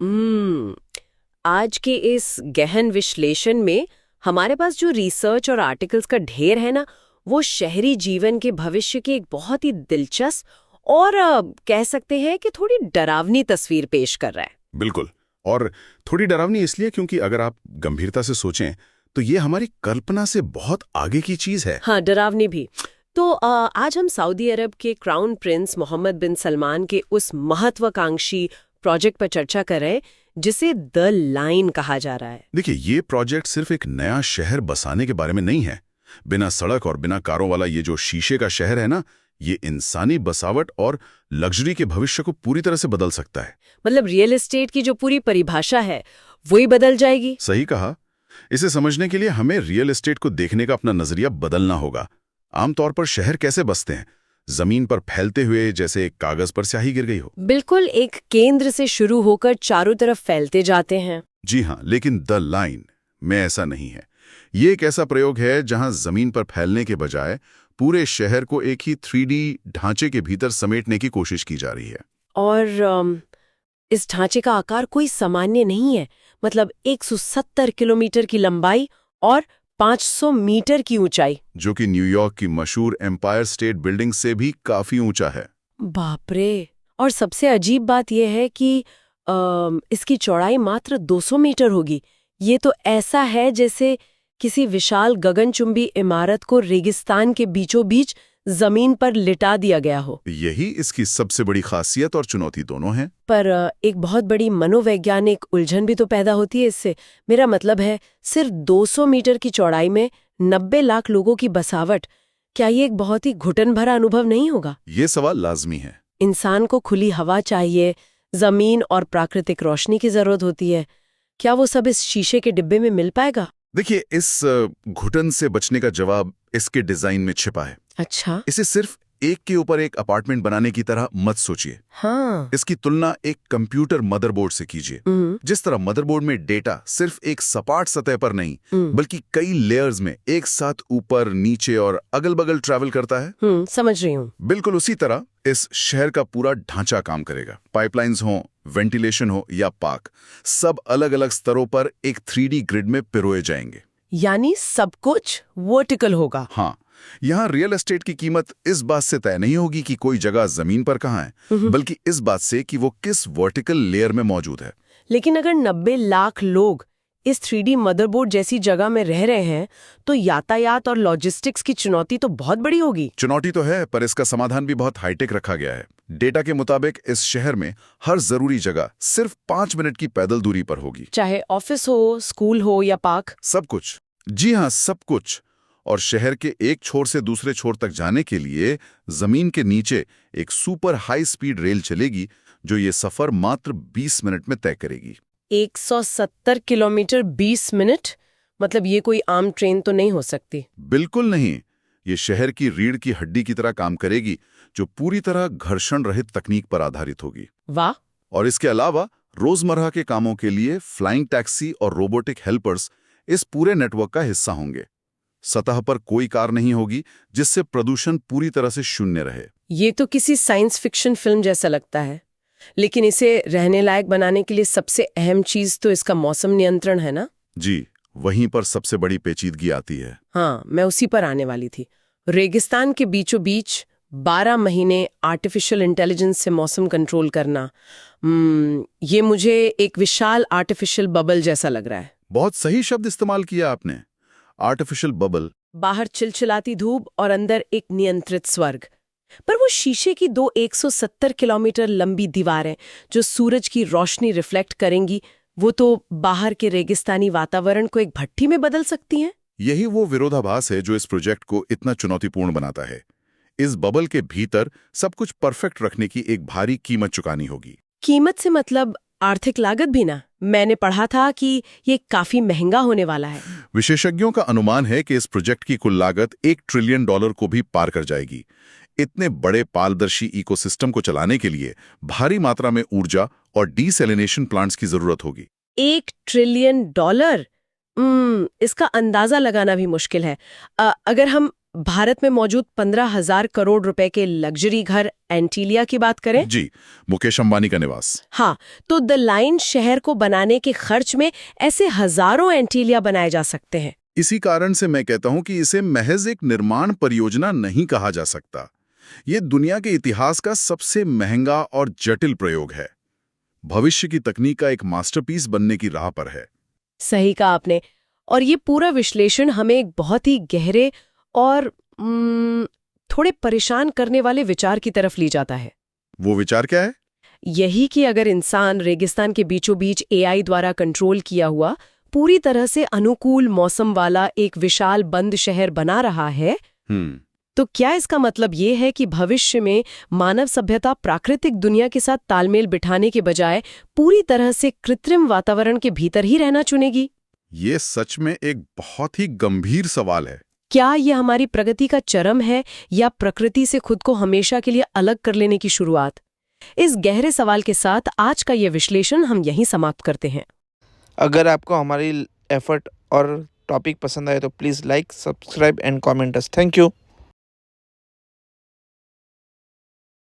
हम्म आज के इस गहन विश्लेषण में हमारे पास जो रिसर्च और आर्टिकल्स का ढेर है ना, वो शहरी जीवन के भविष्य की एक बहुत ही दिलचस्प और कह सकते हैं कि थोड़ी डरावनी तस्वीर पेश कर रहा है। बिल्कुल। और थोड़ी डरावनी इसलिए क्योंकि अगर आप गंभीरता से सोचें तो ये हमारी कल्पना से बहुत आगे की चीज है। हाँ, डरावनी भी। तो आज हम सऊदी अरब के क्राउन प्रिंस मोहम्मद बिन सलमान के उस महत्वाकांक्षी प्रोजेक्ट पर चर्चा कर रहे हैं जिसे द लाइन कहा जा रहा है। देखिए, ये प्रोजेक्ट सिर्फ एक नया शहर बसाने के बारे में नहीं है। बिना सड़क और बिना कारों वाला ये जो शीशे का शहर है ना, ये इंसानी बसावट और लग्जरी के भविष्य को पूरी तरह से बदल सकता है। मतलब रियल एस्टेट की जो पूरी परिभाषा है वही बदल जाएगी। सही कहा। इसे समझने के लिए हमें रियल एस्टेट को देखने का अपना नजरिया बदलना होगा। आमतौर पर शहर कैसे बसते हैं? जमीन पर फैलते हुए, जैसे एक कागज पर स्याही गिर गई हो। बिल्कुल, एक केंद्र से शुरू होकर चारों तरफ फैलते जाते हैं। जी हाँ, लेकिन द लाइन में ऐसा नहीं है। ये एक ऐसा प्रयोग है जहां जमीन पर फैलने के बजाय पूरे शहर को एक ही 3D ढांचे के भीतर समेटने की कोशिश की जा रही है। और इस ढांचे का आकार कोई सामान्य नहीं है। मतलब 170 किलोमीटर की लंबाई और 500 मीटर की ऊंचाई। जो कि न्यूयॉर्क की मशहूर एम्पायर स्टेट बिल्डिंग से भी काफी ऊंचा है। बाप रे! और सबसे अजीब बात यह है कि इसकी चौड़ाई मात्र 200 मीटर होगी। ये तो ऐसा है जैसे किसी विशाल गगनचुंबी इमारत को रेगिस्तान के बीचों बीच जमीन पर लिटा दिया गया हो। यही इसकी सबसे बड़ी खासियत और चुनौती दोनों है। पर एक बहुत बड़ी मनोवैज्ञानिक उलझन भी तो पैदा होती है इससे। मेरा मतलब है, सिर्फ 200 मीटर की चौड़ाई में 90 लाख लोगों की बसावट, क्या ये एक बहुत ही घुटन भरा अनुभव नहीं होगा? ये सवाल लाजमी है। इंसान को खुली हवा चाहिए, जमीन और प्राकृतिक रोशनी की जरूरत होती है। क्या वो सब इस शीशे के डिब्बे में मिल पाएगा? देखिए, इस घुटन से बचने का जवाब इसके डिजाइन में छिपा है। अच्छा। इसे सिर्फ एक के ऊपर एक अपार्टमेंट बनाने की तरह मत सोचिए। हाँ। इसकी तुलना एक कंप्यूटर मदरबोर्ड से कीजिए। जिस तरह मदरबोर्ड में डेटा सिर्फ एक सपाट सतह पर नहीं, बल्कि कई लेयर्स में एक साथ ऊपर, नीचे और अगल बगल ट्रैवल करता है। समझ रही हूँ। बिल्कुल उसी तरह इस शहर का पूरा ढांचा काम करेगा। पाइपलाइंस हो, वेंटिलेशन हो या पार्क, सब अलग अलग स्तरों पर एक 3D ग्रिड में पिरोए जाएंगे। यानी सब कुछ वर्टिकल होगा। हाँ, यहाँ रियल एस्टेट की कीमत इस बात से तय नहीं होगी कि कोई जगह जमीन पर कहाँ है, बल्कि इस बात से कि वो किस वर्टिकल लेयर में मौजूद है। लेकिन अगर 90 लाख लोग इस 3D मदरबोर्ड जैसी जगह में रह रहे हैं, तो यातायात और लॉजिस्टिक्स की चुनौती तो बहुत बड़ी होगी। चुनौती तो है, पर इसका समाधान भी बहुत हाईटेक रखा गया है। डेटा के मुताबिक इस शहर में हर जरूरी जगह सिर्फ 5 मिनट की पैदल दूरी पर होगी। चाहे ऑफिस हो, स्कूल हो या पार्क। सब कुछ। जी हाँ, सब कुछ। और शहर के एक छोर से दूसरे छोर तक जाने के लिए जमीन के नीचे एक सुपर हाई स्पीड रेल चलेगी, जो ये सफर मात्र 20 मिनट में तय करेगी। 170 किलोमीटर 20 मिनट? मतलब ये कोई आम ट्रेन तो नहीं हो सकती। बिल्कुल नहीं। ये शहर की रीढ़ की हड्डी की तरह काम करेगी, जो पूरी तरह घर्षण रहित तकनीक पर आधारित होगी। वाह! और इसके अलावा रोजमर्रा के कामों के लिए फ्लाइंग टैक्सी और रोबोटिक हेल्पर्स इस पूरे नेटवर्क का हिस्सा होंगे। सतह पर कोई कार नहीं होगी, जिससे प्रदूषण पूरी तरह से शून्य रहे। ये तो किसी साइंस फिक्शन फिल्म जैसा लगता है। लेकिन इसे रहने लायक बनाने के लिए सबसे अहम चीज तो इसका मौसम नियंत्रण है ना? जी, वहीं पर सबसे बड़ी पेचीदगी आती है। हाँ, मैं उसी पर आने वाली थी। रेगिस्तान के बीचों बीच 12 महीने आर्टिफिशियल इंटेलिजेंस से मौसम कंट्रोल करना, ये मुझे एक विशाल आर्टिफिशियल बबल जैसा लग रहा है। बहुत सही शब्द इस्तेमाल किया आपने, आर्टिफिशियल बबल। बाहर चिलचिलाती धूप और अंदर एक नियंत्रित स्वर्ग। पर वो शीशे की दो 170 किलोमीटर लंबी दीवारें जो सूरज की रोशनी रिफ्लेक्ट करेंगी, वो तो बाहर के रेगिस्तानी वातावरण को एक भट्ठी में बदल सकती हैं। यही वो विरोधाभास है जो इस प्रोजेक्ट को इतना चुनौतीपूर्ण बनाता है। इस बबल के भीतर सब कुछ परफेक्ट रखने की एक भारी कीमत चुकानी होगी। कीमत से मतलब आर्थिक लागत भी ना? मैंने पढ़ा था कि ये काफी महंगा होने वाला है। विशेषज्ञों का अनुमान है कि इस प्रोजेक्ट की कुल लागत $1 ट्रिलियन को भी पार कर जाएगी। इतने बड़े पारदर्शी इकोसिस्टम को चलाने के लिए भारी मात्रा में ऊर्जा और डीसैलिनेशन प्लांट्स की जरूरत होगी। $1 ट्रिलियन? इसका अंदाजा लगाना भी मुश्किल है। अगर हम भारत में मौजूद 15,000 करोड़ रुपए के लग्जरी घर एंटीलिया की बात करें। जी, मुकेश अंबानी का निवास। हाँ, तो द लाइन शहर को बनाने के खर्च में ऐसे हजारों एंटीलिया बनाए जा सकते हैं। इसी कारण से मैं कहता हूं कि इसे महज एक निर्माण परियोजना नहीं कहा जा सकता। ये दुनिया के इतिहास का सबसे महंगा और जटिल प्रयोग है। भविष्य की तकनीक का एक मास्टरपीस बनने की राह पर है। सही कहा आपने। और ये पूरा विश्लेषण हमें एक बहुत ही गहरे और थोड़े परेशान करने वाले विचार की तरफ ले जाता है। वो विचार क्या है? यही कि अगर इंसान रेगिस्तान के बीचों बीच एआई द्वारा कंट्रोल किया हुआ पूरी तरह से अनुकूल मौसम वाला एक विशाल बंद शहर बना रहा है, तो क्या इसका मतलब ये है कि भविष्य में मानव सभ्यता प्राकृतिक दुनिया के साथ तालमेल बिठाने के बजाय पूरी तरह से कृत्रिम वातावरण के भीतर ही रहना चुनेगी? ये सच में एक बहुत ही गंभीर सवाल है। क्या ये हमारी प्रगति का चरम है या प्रकृति से खुद को हमेशा के लिए अलग कर लेने की शुरुआत? इस गहरे सवाल के साथ आज का ये विश्लेषण हम यहीं समाप्त करते हैं। अगर आपको हमारी एफर्ट और टॉपिक पसंद आए तो please like, subscribe and comment us. Thank you.